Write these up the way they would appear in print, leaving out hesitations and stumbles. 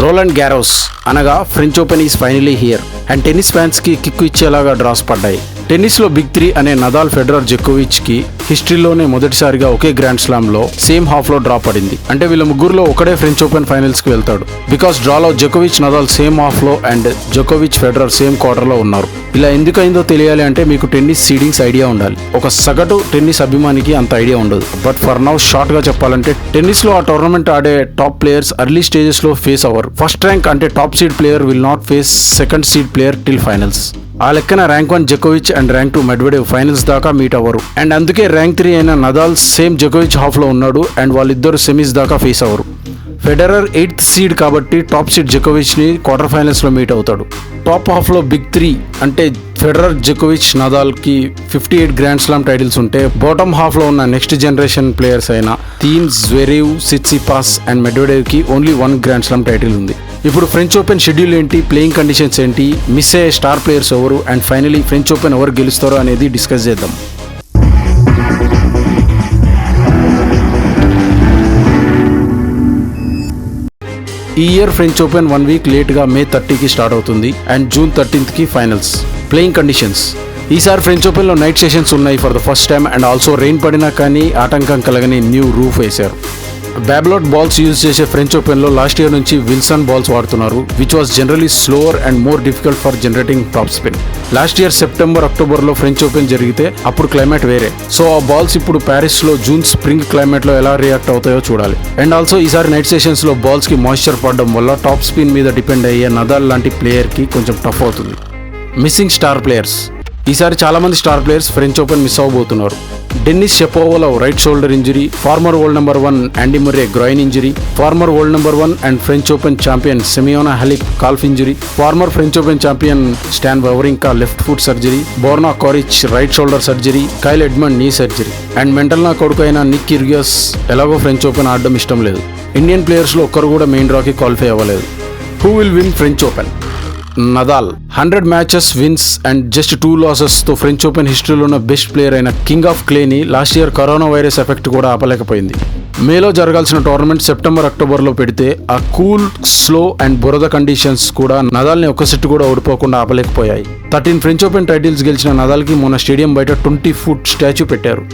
Roland Garros అనగా French open is finally here and tennis fans కి kick ఇచ్చేలాగా dross పడ్డాయి. Tennis లో big 3 అనే నదాల్, ఫెడరర్, జోకోవిచ్ కి హిస్టరీలోనే మొదటిసారిగా ఒకే గ్రాండ్ స్లామ్ లో సేమ్ హాఫ్ లో డ్రా పడింది. అంటే వీళ్ళ ముగ్గురులో ఒకడే ఫ్రెంచ్ ఓపెన్ ఫైనల్స్ కి వెళ్తాడు. బికాస్ డ్రాలో జోకోవిచ్, నదాల్ సేమ్ హాఫ్ లో అండ్ జోకోవిచ్, ఫెడరర్ సేమ్ క్వార్టర్ లో ఉన్నారు. ఇలా ఎందుకైందో తెలియాలి అంటే మీకు టెన్నిస్ సీడింగ్స్ ఐడియా ఉండాలి. ఒక సగటు టెన్నిస్ అభిమానికి అంత ఐడియా ఉండదు. బట్ ఫర్ నౌ షార్ట్ గా చెప్పాలంటే టెన్నిస్ లో ఆ టోర్నమెంట్ ఆడే టాప్ ప్లేయర్స్ ఎర్లీ స్టేజెస్ లో ఫేస్ అవ్వరు. ఫస్ట్ ర్యాంక్ అంటే top seed player will not face second seed player till finals. ఆ లెక్కన ర్యాంక్ 1 జోకోవిచ్ అండ్ ర్యాంక్ 2 మెడ్వెడేవ్ ఫైనల్స్ దాకా మీట్ అవ్వరు. అండ్ అందుకే ర్యాంక్ 3 అయిన నదాల్ సేమ్ జోకోవిచ్ హాఫ్ లో ఉన్నాడు అండ్ వాళ్ళిద్దరు సెమీస్ దాకా ఫేస్ అవ్వరు. ఫెడరర్ 8th సీడ్ కాబట్టి టాప్ సీడ్ జోకోవిచ్ ని క్వార్టర్ ఫైనల్స్ లో మీట్ అవుతాడు. టాప్ హాఫ్ లో బిగ్ 3 అంటే ఫెడరర్, జోకోవిచ్, నదాల్ కి 58 గ్రాండ్ స్లామ్ టైటిల్స్ ఉంటే బాటమ్ హాఫ్ లో ఉన్న నెక్స్ట్ జనరేషన్ ప్లేయర్స్ అయిన థీమ్, జ్వెరేవ్, సిట్సిపాస్ అండ్ మెడ్వెడేవ్ కి ఓన్లీ 1 గ్రాండ్ స్లామ్ టైటిల్ ఉంది. ఇప్పుడు ఫ్రెంచ్ ఓపెన్ షెడ్యూల్ ఏంటి, ప్లేయింగ్ కండిషన్స్ ఏంటి, మిస్ అయ్యే స్టార్ ప్లేయర్స్ ఎవరు అండ్ ఫైనలీ ఫ్రెంచ్ ఓపెన్ ఎవరు గెలుస్తారో అనేది డిస్కస్ చేద్దాం. ఈ year French open 1 week late గా మే 30కి స్టార్ట్ అవుతుంది అండ్ జూన్ 13th కి ఫైనల్స్. ప్లేయింగ్ కండిషన్స్ ఈసారి ఫ్రెంచ్ ఓపెన్ లో నైట్ సెషన్స్ ఉన్నాయి for the first time and also rain పడినా కానీ ఆటంకం కలగని న్యూ రూఫ్ వేశారు. బ్యాబ్లాట్ బాల్స్ యూజ్ చేసే ఫ్రెంచ్ ఓపెన్ లో లాస్ట్ ఇయర్ నుంచి విల్సన్ బాల్స్ వాడుతున్నారు, which was generally slower and more difficult for generating top spin. Last year September, October లో French open జరిగితే అప్పుడు క్లైమేట్ వేరే. సో ఆ బాల్స్ ఇప్పుడు ప్యారిస్ లో జూన్ స్ప్రింగ్ క్లైమేట్ లో ఎలా రియాక్ట్ అవుతాయో చూడాలి. అండ్ ఆల్సో ఈసారి నైట్ సెషన్స్ లో బాల్స్ కి మాయిశ్చర్ పడడం వల్ల టాప్ స్పిన్ మీద డిపెండ్ అయ్యే నదాల్ లాంటి ప్లేయర్ కి కొంచెం టఫ్ అవుతుంది. మిస్సింగ్ స్టార్ ప్లేయర్స్ ఈసారి చాలా మంది star players French Open miss అవ్వబోతున్నారు. Dennis Shapovalov right shoulder injury, former world number 1 Andy Murray groin injury, former world number 1 and French Open champion Simona Halep calf injury, former French Open champion Stan Wawrinka left foot surgery, Borna Coric right shoulder surgery, Kyle Edmund knee surgery and mental నా కొడుకు అయిన Nick Kyrgios ఎలాగో French Open ఆడడం ఇష్టం లేదు. Indian players లో ఒక్కరు కూడా మెయిన్ డ్రాకి క్వాలిఫై అవ్వలేదు. Who will win French Open? Nadal 100 matches wins and just 2 losses తో ఫ్రెంచ్ ఓపెన్ హిస్టరీలో ఉన్న బెస్ట్ ప్లేయర్ అయిన కింగ్ ఆఫ్ క్లేని last year corona virus effect కూడా ఆపలేకపోయింది. మేలో జరగాల్సిన టోర్నమెంట్ సెప్టెంబర్, అక్టోబర్ లో పెడితే ఆ కూల్, స్లో అండ్ బురద కండిషన్స్ కూడా నదాల్ ని ఒక్క సెట్ కూడా ఓడిపోకుండా ఆపలేకపోయాయి. 13 ఫ్రెంచ్ ఓపెన్ టైటిల్స్ గెలిచిన నదాల్ కి మొన్న స్టేడియం బయట 20 ఫుట్ స్టాచ్యూ పెట్టారు.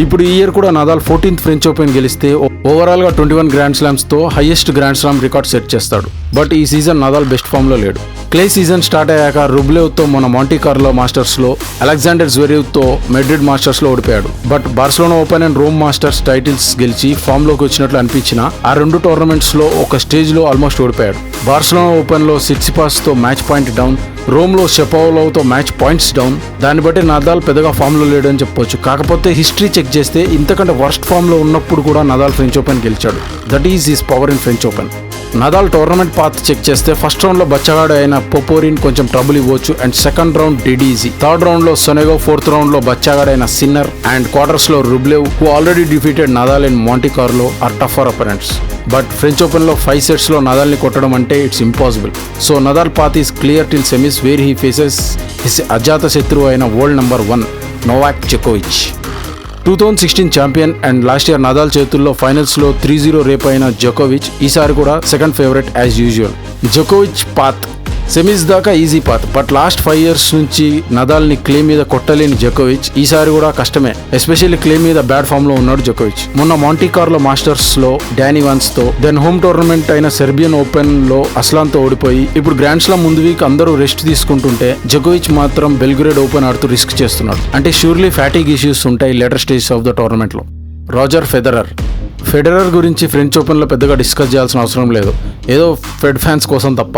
ఇప్పుడు ఈ ఇయర్ కూడా నదాల్ 14th ఫ్రెంచ్ ఓపెన్ గెలిస్తే ఓవరాల్ గా 21 గ్రాండ్ స్లామ్స్ తో highest grand slam record set చేస్తాడు. బట్ ఈ సీజన్ నదాల్ బెస్ట్ ఫామ్ లో లేడు. క్లే సీజన్ స్టార్ట్ అయ్యాక రుబ్లెవ్ తో మన మాంటీ కార్లో మాస్టర్స్ లో, అలెగ్జాండర్ జ్వెరేవ్ తో మెడ్రిడ్ మాస్టర్స్ లో ఓడిపోయాడు. But Barcelona open and Rome masters titles గెలిచి ఫామ్ లోకి వచ్చినట్లు అనిపించిన ఆ 2 టోర్నమెంట్స్ లో ఒక స్టేజ్ లో ఆల్మోస్ట్ ఓడిపోయాడు. బార్సిలోనా ఓపెన్ లో సిట్సిపాస్ తో మ్యాచ్ పాయింట్ డౌన్, రోమ్ లో షపోవాలోవ్ తో మ్యాచ్ పాయింట్స్ డౌన్. దాన్ని బట్టి నదాల్ పెద్దగా ఫామ్ లో లేడు అని చెప్పొచ్చు. కాకపోతే హిస్టరీ చెక్ చేస్తే ఇంతకంటే వర్స్ట్ ఫామ్ లో ఉన్నప్పుడు కూడా నదాల్ ఫ్రెంచ్ ఓపెన్ గెలిచాడు. That is his power in French Open. Nadal tournament path check చేస్తే ఫస్ట్ రౌండ్ లో బచ్చగాడు అయిన పొపోరిన్ కొంచెం ట్రబుల్ ఇవ్వచ్చు అండ్ సెకండ్ రౌండ్ డెడీజీ, థర్డ్ రౌండ్ లో సొనెగో, ఫోర్త్ రౌండ్ లో బచ్చగాడైన సిన్నర్ అండ్ క్వార్టర్స్ లో Rublev who already defeated Nadal in Monte Carlo are tougher opponents. But French Open లో 5 sets లో నదాల్ ని కొట్టడం అంటే it's impossible. So Nadal path is clear till semis where he faces his అజాత శత్రువు అయిన world number 1 Novak జోకోవిచ్. 2016 champion and last year Nadal చేతుల్లో ఫైనల్స్ లో 3-0 రేప్ అయిన జోకోవిచ్ ఈసారి కూడా సెకండ్ ఫేవరెట్ యాజ్ యూజువల్. జోకోవిచ్ పాత్ సెమీస్ దాకా easy path. But last 5 years నుంచి నదాల్ ని క్లే మీద కొట్టలేని జోకోవిచ్ ఈసారి కూడా కష్టమే. ఎస్పెషల్లీ క్లే మీద బ్యాడ్ ఫామ్ లో ఉన్నాడు జోకోవిచ్. మొన్న మాంటీ కార్లో మాస్టర్స్ లో డానీ వాన్స్ తో, దెన్ హోమ్ టోర్నమెంట్ అయిన సెర్బియన్ ఓపెన్ లో అస్లాన్ తో ఓడిపోయి ఇప్పుడు గ్రాండ్ స్లామ్ ముందు వీక్ అందరూ రెస్ట్ తీసుకుంటుంటే జోకోవిచ్ మాత్రం బెల్గ్రేడ్ ఓపెన్ ఆడుతూ రిస్క్ చేస్తున్నాడు. అంటే ష్యూర్లీ ఫ్యాటిక్ ఇష్యూస్ ఉంటాయి later stage of the tournament లో. రోజర్ ఫెడరర్ గురించి ఫ్రెంచ్ ఓపెన్ లో పెద్దగా డిస్కస్ చేయాల్సిన అవసరం లేదు, ఏదో ఫెడ్ ఫ్యాన్స్ కోసం తప్ప.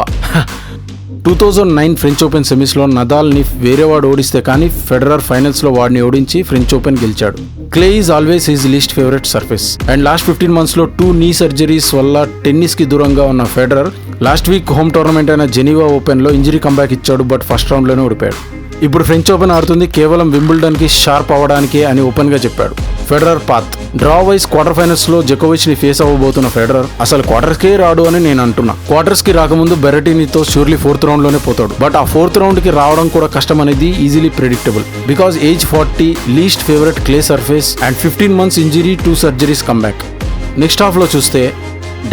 2009 ఫ్రెంచ్ ఓపెన్ సెమీస్ లో నదాల్ ని వేరేవాడు ఓడిస్తే కానీ ఫెడరర్ ఫైనల్స్ లో వాడిని ఓడించి ఫ్రెంచ్ ఓపెన్ గెలిచాడు. Clay is always his least favourite surface and last 15 months లో 2 knee సర్జరీస్ వల్ల టెన్నిస్ కి దూరంగా ఉన్న Federer last week home tournament అయిన జెనీవా ఓపెన్ లో ఇంజరీ కంబ్యాక్ ఇచ్చాడు. బట్ ఫస్ట్ రౌండ్ లోనే ఓడిపోయాడు. ఇప్పుడు ఫ్రెంచ్ ఓపెన్ ఆడుతుంది కేవలం వింబుల్డన్ కి షార్ప్ అవ్వడానికే అని ఓపెన్ గా చెప్పాడు. Federer path draw wise quarter finals లో జోకోవిచ్ ని ఫేస్ అవ్వబోతున్న ఫెడరర్ అసలు క్వార్టర్స్ కే రాడు అని నేను అంటున్నా. క్వార్టర్స్ కి రాకముందు బెరెటినీతో ష్యూర్లీ 4th రౌండ్ లోనే పోతాడు. బట్ ఆ 4th రౌండ్ కి రావడం కూడా కష్టం అనేది easily predictable because age 40, least favourite clay surface and 15 months injury, 2 surgeries comeback. Next half లో చూస్తే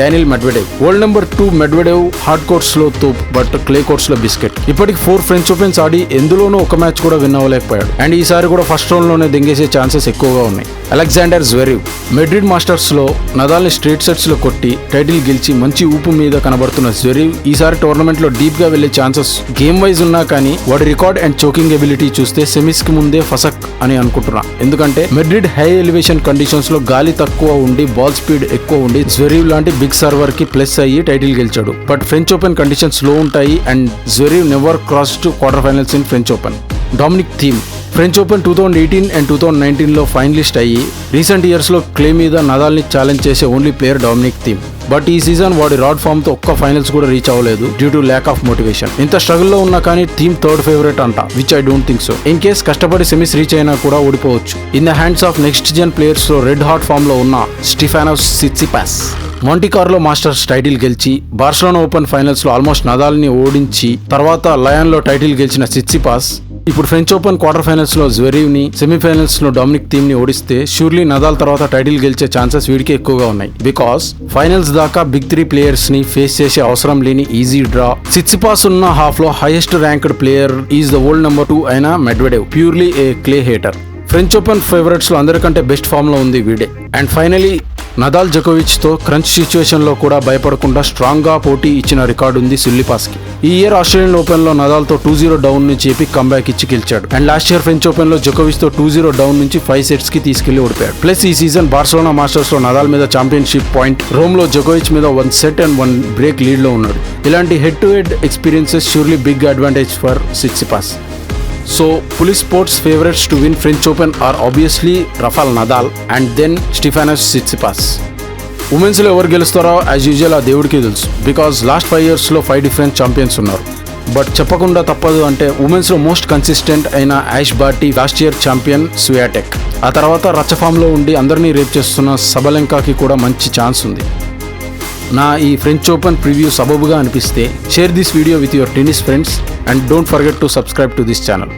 Daniil Medvedev. World number 2 Medvedev hard courts లో తోప్, బట్ క్లే కోర్ట్స్ లో బిస్కెట్. ఇప్పటికి 4 ఫ్రెంచ్ ఓపెన్స్ ఆడి ఎందులోనూ ఒక మ్యాచ్ కూడా విన్ అవ్వలేకపోయాడు. అండ్ ఈసారి కూడా ఫస్ట్ రౌండ్ లోనే దెంగేసే ఛాన్సెస్ ఎక్కువగా ఉన్నాయి. అలెగ్జాండర్ జ్వెరేవ్ మెడ్రిడ్ మాస్టర్స్ లో నదాల్ ని స్ట్రేట్ సెట్స్ లో కొట్టి టైటిల్ గెలిచి మంచి ఊపు మీద కనబడుతున్న జ్వెరేవ్ ఈసారి టోర్నమెంట్ లో డీప్ గా వెళ్లే ఛాన్సెస్ గేమ్ వైజ్ ఉన్నా కానీ వాడి రికార్డ్ అండ్ చోకింగ్ ఎబిలిటీ చూస్తే సెమీస్ కి ముందే ఫసక్ అని అనుకుంటున్నా. ఎందుకంటే మెడ్రిడ్ హై ఎలివేషన్ కండిషన్స్ లో గాలి తక్కువ ఉండి బాల్ స్పీడ్ ఎక్కువ ఉండి జ్వెరేవ్ లాంటి బిగ్ సర్వర్ కి ప్లస్ అయ్యి టైటిల్ గెలిచాడు. బట్ ఫ్రెంచ్ ఓపెన్ కండిషన్స్ లో ఉంటాయి and Zverev never crossed quarter finals in French Open. Dominic Thiem French Open 2018 and 2019 లో ఫైనలిస్ట్ అయ్యి రీసెంట్ ఇయర్స్ లో క్లే మీద నదాల్ ని ఛాలెంజ్ చేసే only player Dominic Thiem. But ఈ సీజన్ వాడి రాడ్ ఫామ్ తో ఒక్క ఫైనల్స్ కూడా రీచ్ అవ్వలేదు due to lack of motivation. ఇంత స్ట్రగుల్ లో ఉన్నా కానీ టీమ్ థర్డ్ ఫేవరెట్ అంట, which I don't think so. In case కష్టపడి సెమీస్ రీచ్ అయినా కూడా ఓడిపోవచ్చు. In the hands of next gen players లో రెడ్ హాట్ ఫామ్ లో ఉన్న Stefanos Tsitsipas. Monte Carlo Masters title గెలిచి బార్సిలోనా ఓపెన్ ఫైనల్స్ లో ఆల్మోస్ట్ నదాల్ ని ఓడించి తర్వాత లయన్ లో టైటిల్ గెలిచిన సిట్సిపాస్ ఇప్పుడు ఫ్రెంచ్ ఓపెన్ క్వార్టర్ ఫైనల్స్ లో జ్వెరేవ్ ని, సెమీఫైనల్స్ లో డామినిక్ థీమ్ ని ఓడిస్తే షూర్లీ నదాల్ తర్వాత టైటిల్ గెలిచే ఛాన్సెస్ వీడికి ఎక్కువగా ఉన్నాయి. బికాస్ ఫైనల్స్ దాకా బిగ్ 3 ప్లేయర్స్ ని ఫేస్ చేసే అవసరం లేని ఈజీ డ్రా. సిట్సిపాస్ ఉన్న హాఫ్ లో highest ranked player is the world number 2 అయిన Medvedev, purely a clay hater. French Open favourites లో అందరికంటే బెస్ట్ ఫామ్ లో ఉంది వీడే. అండ్ ఫైనలీ నదాల్ జకోవిచ్ తో క్రంచ్ సిచ్యువేషన్ లో కూడా భయపడకుండా స్ట్రాంగ్ గా పోటీ ఇచ్చిన రికార్డు ఉంది సిల్లిపాస్ కి. ఈ ఇయర్ ఆస్ట్రేలియన్ ఓపెన్ లో నదాల్ తో 2-0 డౌన్ నుంచి ఎపిక్ కంబ్యాక్ ఇచ్చి గెలిచాడు. And last year French Open లో జకోవిచ్ తో 2-0 డౌన్ నుంచి 5 సెట్స్ కి తీసుకెళ్లి ఓడిపోయాడు. ప్లస్ ఈ సీజన్ బార్సిలోనా మాస్టర్స్ లో నదాల్ మీద ఛాంపియన్షిప్ పాయింట్, రోమ్ లో జకోవిచ్ మీద 1 సెట్ అండ్ 1 బ్రేక్ లీడ్ లో ఉన్నాడు. ఇలాంటి head to head experiences surely big advantage for Tsitsipas. So, police sports favorites to win French Open are obviously Rafael Nadal and then Stefanos Tsitsipas. Women's లో ఎవరు గెలుస్తారో as usual ఆ దేవుడికి తెలుసు. Because last 5 years లో 5 different champions ఉన్నారు. But చెప్పకుండా తప్పదు అంటే ఉమెన్స్ లో మోస్ట్ కన్సిస్టెంట్ అయిన Ash Barty last year champion Swiatek. ఆ తర్వాత రచ్చ ఫామ్ లో ఉండి అందరినీ రేప్ చేస్తున్న సబలెంకాకి కూడా మంచి ఛాన్స్ ఉంది. నా ఈ ఫ్రెంచ్ ఓపెన్ ప్రివ్యూ సబబుగా అనిపిస్తే share this video with your tennis friends and don't forget to subscribe to this channel.